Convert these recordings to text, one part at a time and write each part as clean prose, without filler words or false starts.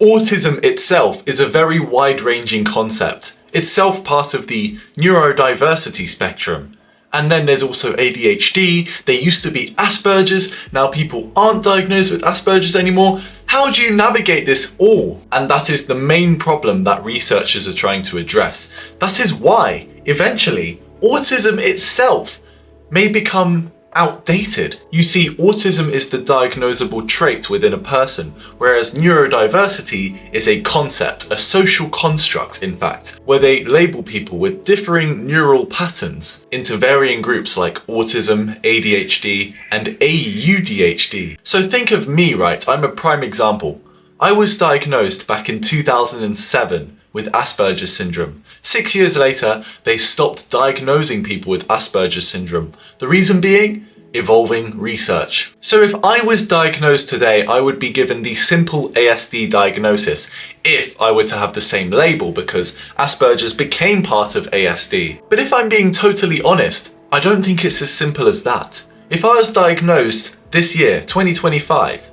Autism itself is a very wide-ranging concept. Itself part of the neurodiversity spectrum. And then there's also ADHD, there used to be Asperger's, now people aren't diagnosed with Asperger's anymore. How do you navigate this all? And that is the main problem that researchers are trying to address. That is why, eventually, autism itself may become outdated. You see, autism is the diagnosable trait within a person, whereas neurodiversity is a concept, a social construct in fact, where they label people with differing neural patterns into varying groups like autism, ADHD, and AUDHD. So think of me, right? I'm a prime example. I was diagnosed back in 2007 with Asperger's syndrome. 6 years later, they stopped diagnosing people with Asperger's syndrome. The reason being, evolving research. So if I was diagnosed today, I would be given the simple ASD diagnosis if I were to have the same label, because Asperger's became part of ASD. But if I'm being totally honest, I don't think it's as simple as that. If I was diagnosed this year, 2025,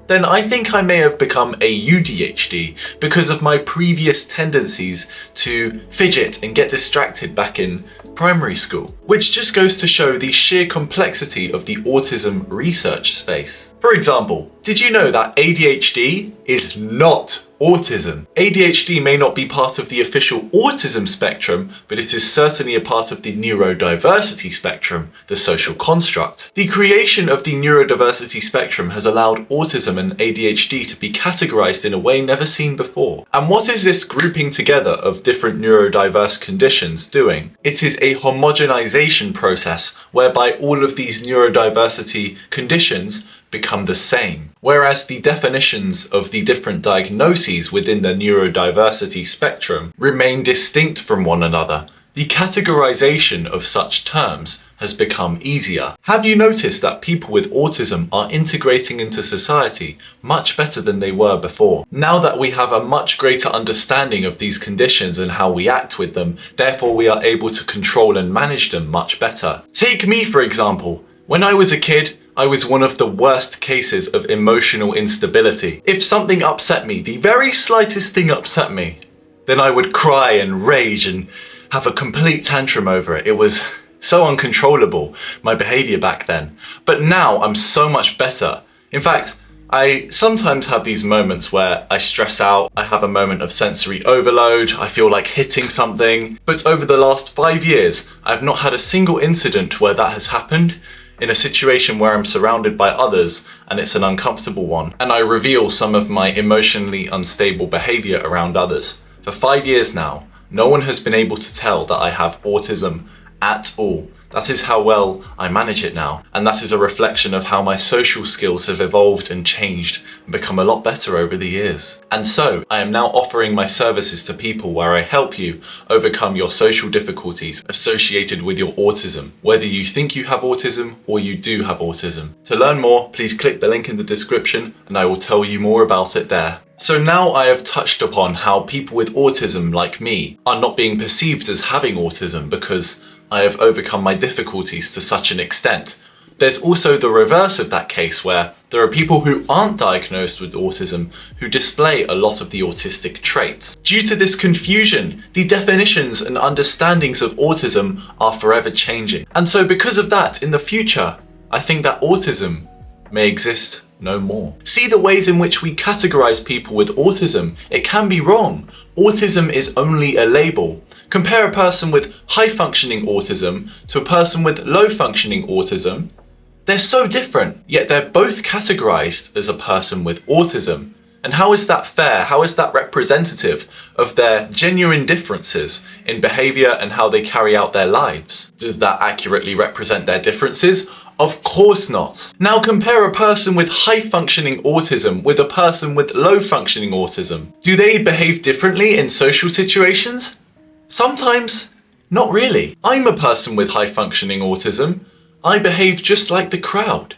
then I think I may have become a UDHD because of my previous tendencies to fidget and get distracted back in primary school, which just goes to show the sheer complexity of the autism research space. For example, did you know that ADHD is not autism? ADHD may not be part of the official autism spectrum, but it is certainly a part of the neurodiversity spectrum, the social construct. The creation of the neurodiversity spectrum has allowed autism and ADHD to be categorized in a way never seen before. And what is this grouping together of different neurodiverse conditions doing? It is a homogenization process whereby all of these neurodiversity conditions become the same. Whereas the definitions of the different diagnoses within the neurodiversity spectrum remain distinct from one another, the categorization of such terms has become easier. Have you noticed that people with autism are integrating into society much better than they were before? Now that we have a much greater understanding of these conditions and how we act with them, therefore we are able to control and manage them much better. Take me, for example. When I was a kid, I was one of the worst cases of emotional instability. If something upset me, the very slightest thing upset me, then I would cry and rage and have a complete tantrum over it. It was so uncontrollable, my behavior back then. But now I'm so much better. In fact, I sometimes have these moments where I stress out, I have a moment of sensory overload, I feel like hitting something. But over the last 5 years, I've not had a single incident where that has happened in a situation where I'm surrounded by others and it's an uncomfortable one, and I reveal some of my emotionally unstable behavior around others. For 5 years now, no one has been able to tell that I have autism at all. That is how well I manage it now, and that is a reflection of how my social skills have evolved and changed and become a lot better over the years. And so, I am now offering my services to people where I help you overcome your social difficulties associated with your autism, whether you think you have autism or you do have autism. To learn more, please click the link in the description and I will tell you more about it there. So now I have touched upon how people with autism like me are not being perceived as having autism because I have overcome my difficulties to such an extent. There's also the reverse of that case where there are people who aren't diagnosed with autism who display a lot of the autistic traits. Due to this confusion, the definitions and understandings of autism are forever changing. And so because of that, in the future, I think that autism may exist no more. See the ways in which we categorize people with autism. It can be wrong. Autism is only a label. Compare a person with high-functioning autism to a person with low-functioning autism. They're so different, yet they're both categorized as a person with autism. And how is that fair? How is that representative of their genuine differences in behavior and how they carry out their lives? Does that accurately represent their differences? Of course not. Now compare a person with high-functioning autism with a person with low-functioning autism. Do they behave differently in social situations? Sometimes, not really. I'm a person with high-functioning autism. I behave just like the crowd.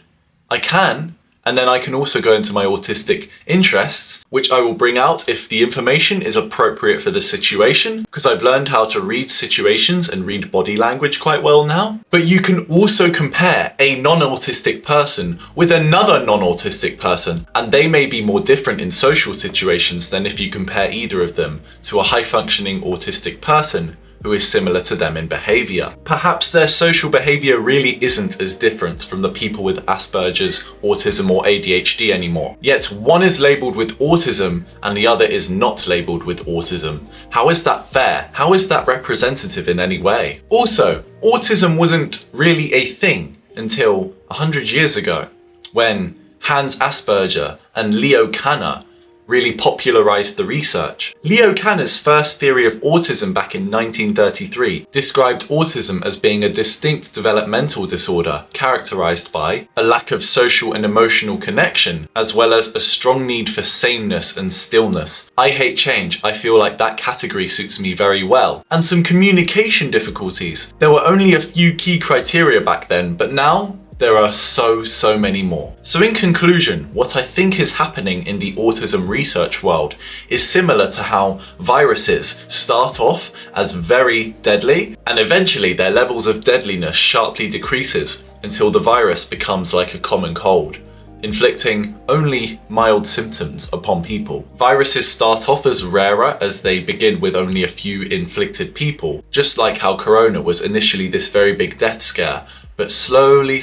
I can, And then I can also go into my autistic interests, which I will bring out if the information is appropriate for the situation, because I've learned how to read situations and read body language quite well now. But you can also compare a non-autistic person with another non-autistic person, and they may be more different in social situations than if you compare either of them to a high-functioning autistic person who is similar to them in behaviour. Perhaps their social behaviour really isn't as different from the people with Asperger's, autism or ADHD anymore. Yet one is labelled with autism and the other is not labelled with autism. How is that fair? How is that representative in any way? Also, autism wasn't really a thing until 100 years ago, when Hans Asperger and Leo Kanner really popularized the research. Leo Kanner's first theory of autism back in 1933 described autism as being a distinct developmental disorder characterized by a lack of social and emotional connection, as well as a strong need for sameness and stillness. I hate change. I feel like that category suits me very well. And some communication difficulties. There were only a few key criteria back then, but now there are so many more. So in conclusion, what I think is happening in the autism research world is similar to how viruses start off as very deadly and eventually their levels of deadliness sharply decreases until the virus becomes like a common cold, inflicting only mild symptoms upon people. Viruses start off as rarer as they begin with only a few inflicted people, just like how Corona was initially this very big death scare, but slowly,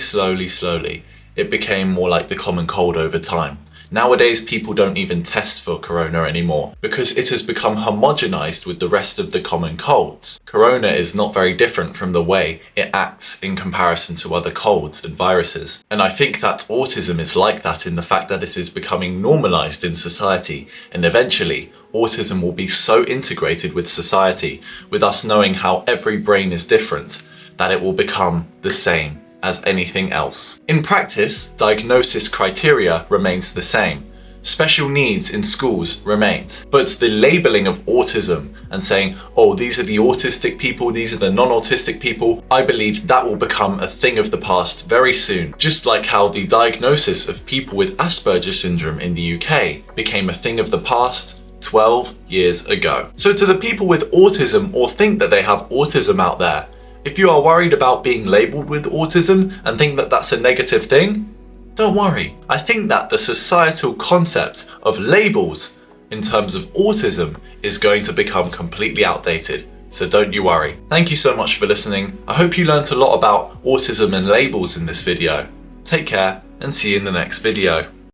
it became more like the common cold over time. Nowadays, people don't even test for Corona anymore because it has become homogenized with the rest of the common colds. Corona is not very different from the way it acts in comparison to other colds and viruses. And I think that autism is like that in the fact that it is becoming normalized in society, and eventually autism will be so integrated with society, with us knowing how every brain is different, that it will become the same as anything else. In practice, diagnosis criteria remains the same. Special needs in schools remains, but the labeling of autism and saying, oh, these are the autistic people, these are the non-autistic people, I believe that will become a thing of the past very soon. Just like how the diagnosis of people with Asperger syndrome in the UK became a thing of the past 12 years ago. So to the people with autism or think that they have autism out there, if you are worried about being labelled with autism and think that that's a negative thing, don't worry. I think that the societal concept of labels in terms of autism is going to become completely outdated, so don't you worry. Thank you so much for listening. I hope you learned a lot about autism and labels in this video. Take care and see you in the next video.